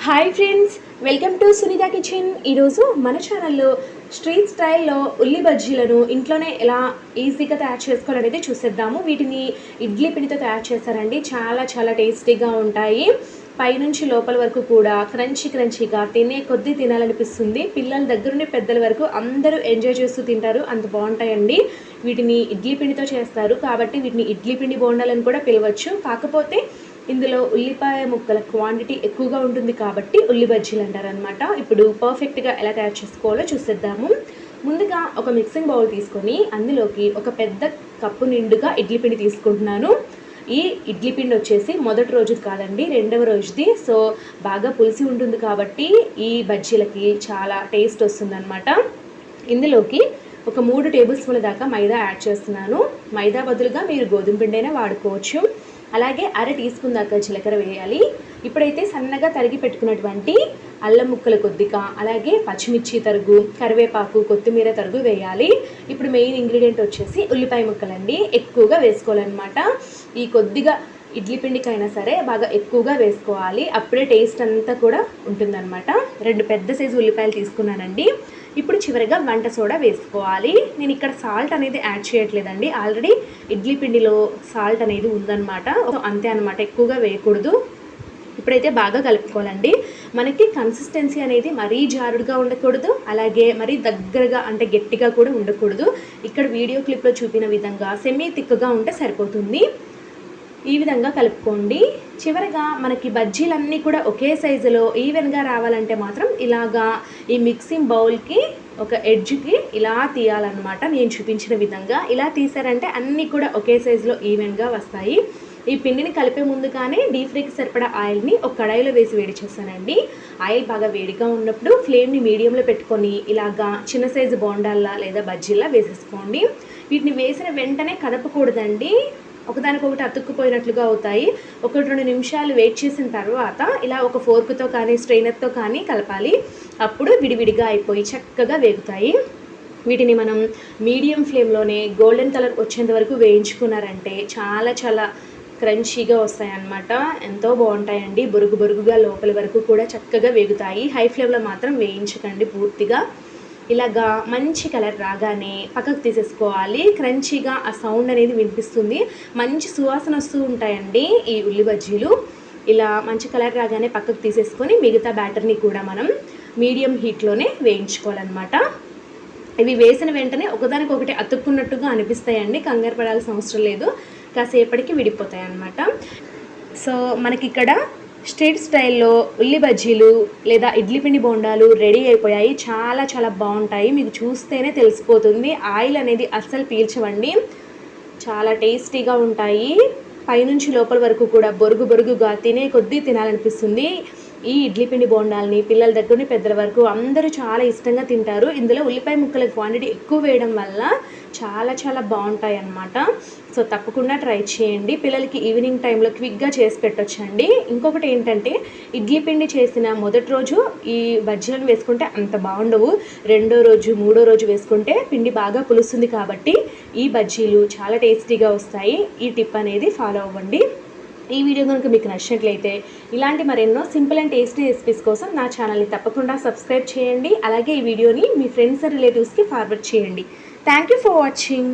Hi friends, welcome to Sunitha kitchen. ఈరోజు మన ఛానల్లో స్ట్రీట్ స్టైల్లో ఉల్లి బజ్జీలను ఇంట్లోనే ఎలా ఈజీగా తయారు చేసుకోవాలనేది చూసేద్దాము. వీటిని ఇడ్లీ పిండితో తయారు చేస్తారండి. చాలా చాలా టేస్టీగా ఉంటాయి. పైనుంచి లోపల వరకు కూడా క్రంచీగా తినే కొద్దీ తినాలనిపిస్తుంది. పిల్లల దగ్గర నుండి పెద్దల వరకు అందరూ ఎంజాయ్ చేస్తూ తింటారు. అంత బాగుంటాయండి. వీటిని ఇడ్లీ పిండితో చేస్తారు కాబట్టి వీటిని ఇడ్లీ పిండి బోండాలని కూడా పిలవచ్చు. కాకపోతే ఇందులో ఉల్లిపాయ ముక్కల క్వాంటిటీ ఎక్కువగా ఉంటుంది కాబట్టి ఉల్లి బజ్జీలు అంటారనమాట. ఇప్పుడు పర్ఫెక్ట్గా ఎలా తయారు చేసుకోవాలో చూసేద్దాము. ముందుగా ఒక మిక్సింగ్ బౌల్ తీసుకొని అందులోకి ఒక పెద్ద కప్పు నిండుగా ఇడ్లీ పిండి తీసుకుంటున్నాను. ఈ ఇడ్లీ పిండి వచ్చేసి మొదటి రోజుది కాదండి, రెండవ రోజుది. సో బాగా పులిసి ఉంటుంది కాబట్టి ఈ బజ్జీలకి చాలా టేస్ట్ వస్తుందన్నమాట. ఇందులోకి ఒక 3 టేబుల్ స్పూన్ల దాకా మైదా యాడ్ చేస్తున్నాను. మైదా బదులుగా మీరు గోధుమ పిండి అయినా వాడుకోవచ్చు. అలాగే 1/2 టీ స్పూన్ దాకా జీలకర్ర వేయాలి. ఇప్పుడైతే సన్నగా తరిగి పెట్టుకున్నటువంటి అల్లం ముక్కలు కొద్దిగా, అలాగే పచ్చిమిర్చి తరుగు, కరివేపాకు, కొత్తిమీర తరుగు వేయాలి. ఇప్పుడు మెయిన్ ఇంగ్రీడియంట్ వచ్చేసి ఉల్లిపాయ ముక్కలండి. ఎక్కువగా వేసుకోవాలన్నమాట. ఈ కొద్దిగా ఇడ్లీ పిండికైనా సరే బాగా ఎక్కువగా వేసుకోవాలి. అప్పుడే టేస్ట్ అంతా కూడా ఉంటుందన్నమాట. 2 పెద్ద సైజు ఉల్లిపాయలు తీసుకున్నానండి. ఇప్పుడు చివరిగా వంట సోడా వేసుకోవాలి. నేను ఇక్కడ సాల్ట్ అనేది యాడ్ చేయట్లేదండి. ఆల్రెడీ ఇడ్లీ పిండిలో సాల్ట్ అనేది ఉందన్నమాట. అంతే అనమాట, ఎక్కువగా వేయకూడదు. ఇప్పుడైతే బాగా కలుపుకోవాలండి. మనకి కన్సిస్టెన్సీ అనేది మరీ జారుడుగా ఉండకూడదు, అలాగే మరీ దగ్గరగా అంటే గట్టిగా కూడా ఉండకూడదు. ఇక్కడ వీడియో క్లిప్లో చూపిన విధంగా సెమీ థిక్గా ఉంటే సరిపోతుంది. ఈ విధంగా కలుపుకోండి. చివరగా మనకి బజ్జీలన్నీ కూడా ఒకే సైజులో ఈవెన్గా రావాలంటే మాత్రం ఇలాగా ఈ మిక్సింగ్ బౌల్కి ఒక ఎడ్జ్కి ఇలా తీయాలన్నమాట. నేను చూపించిన విధంగా ఇలా తీసారంటే అన్నీ కూడా ఒకే సైజులో ఈవెన్గా వస్తాయి. ఈ పిండిని కలిపే ముందుగానే డీప్ ఫ్రైకి సరిపడా ఆయిల్ని ఒక కడాయిలో వేసి వేడి చేశానండి. ఆయిల్ బాగా వేడిగా ఉన్నప్పుడు ఫ్లేమ్ని మీడియంలో పెట్టుకొని ఇలాగా చిన్న సైజు బోండాల్లా లేదా బజ్జీల్లా వేసేసుకోండి. వీటిని వేసిన వెంటనే కదపకూడదండి, ఒకదానికొకటి అతుక్కుపోయినట్లుగా అవుతాయి. 1-2 నిమిషాలు వెయిట్ చేసిన తర్వాత ఇలా ఒక ఫోర్క్తో కానీ స్ట్రైనర్తో కానీ కలపాలి. అప్పుడు విడివిడిగా అయిపోయి చక్కగా వేగుతాయి. వీటిని మనం మీడియం ఫ్లేమ్లోనే గోల్డెన్ కలర్ వచ్చేంత వరకు వేయించుకున్నారంటే చాలా చాలా క్రంచీగా వస్తాయన్నమాట. ఎంతో బాగుంటాయండి. బొరుగుగా లోపల వరకు కూడా చక్కగా వేగుతాయి. హై ఫ్లేమ్లో మాత్రం వేయించకండి పూర్తిగా. ఇలాగా మంచి కలర్ రాగానే పక్కకు తీసేసుకోవాలి. క్రంచీగా ఆ సౌండ్ అనేది వినిపిస్తుంది. మంచి సువాసన వస్తూ ఉంటాయండి ఈ ఉల్లి బజ్జీలు. ఇలా మంచి కలర్ రాగానే పక్కకు తీసేసుకొని మిగతా బ్యాటర్ని కూడా మనం మీడియం హీట్లోనే వేయించుకోవాలన్నమాట. ఇవి వేసిన వెంటనే ఒకదానికొకటి అతుక్కున్నట్టుగా అనిపిస్తాయండి. కంగారు పడాల్సిన అవసరం లేదు, కాసేపటికి విడిపోతాయి అన్నమాట. సో మనకి ఇక్కడ స్ట్రీట్ స్టైల్లో ఉల్లి బజ్జీలు లేదా ఇడ్లీ పిండి బోండాలు రెడీ అయిపోయాయి. చాలా చాలా బాగుంటాయి. మీకు చూస్తేనే తెలిసిపోతుంది. ఆయిల్ అనేది అస్సలు పీల్చవండి. చాలా టేస్టీగా ఉంటాయి. పైనుంచి లోపల వరకు కూడా బొరుగుగా తినే కొద్దీ తినాలనిపిస్తుంది. ఈ ఇడ్లీ పిండి బోండాలని పిల్లల దగ్గర నుండి పెద్దల వరకు అందరూ చాలా ఇష్టంగా తింటారు. ఇందులో ఉల్లిపాయ ముక్కల క్వాంటిటీ ఎక్కువ వేయడం వల్ల చాలా చాలా బాగుంటాయి అన్నమాట. సో తప్పకుండా ట్రై చేయండి. పిల్లలకి ఈవినింగ్ టైంలో క్విక్గా చేసి పెట్టొచ్చండి. ఇంకొకటి ఏంటంటే ఇడ్లీ పిండి చేసిన మొదటి రోజు ఈ బజ్జీలను వేసుకుంటే అంత బాగుండవు. రెండో రోజు మూడో రోజు వేసుకుంటే పిండి బాగా పులుస్తుంది కాబట్టి ఈ బజ్జీలు చాలా టేస్టీగా వస్తాయి. ఈ టిప్ అనేది ఫాలో అవ్వండి. ఈ వీడియో కనుక మీకు నచ్చినట్లయితే ఇలాంటి మరెన్నో సింపుల్ అండ్ టేస్టీ రెసిపీస్ కోసం నా ఛానల్ని తప్పకుండా సబ్స్క్రైబ్ చేయండి. అలాగే ఈ వీడియోని మీ ఫ్రెండ్స్ అండ్ రిలేటివ్స్కి ఫార్వర్డ్ చేయండి. Thank you for watching.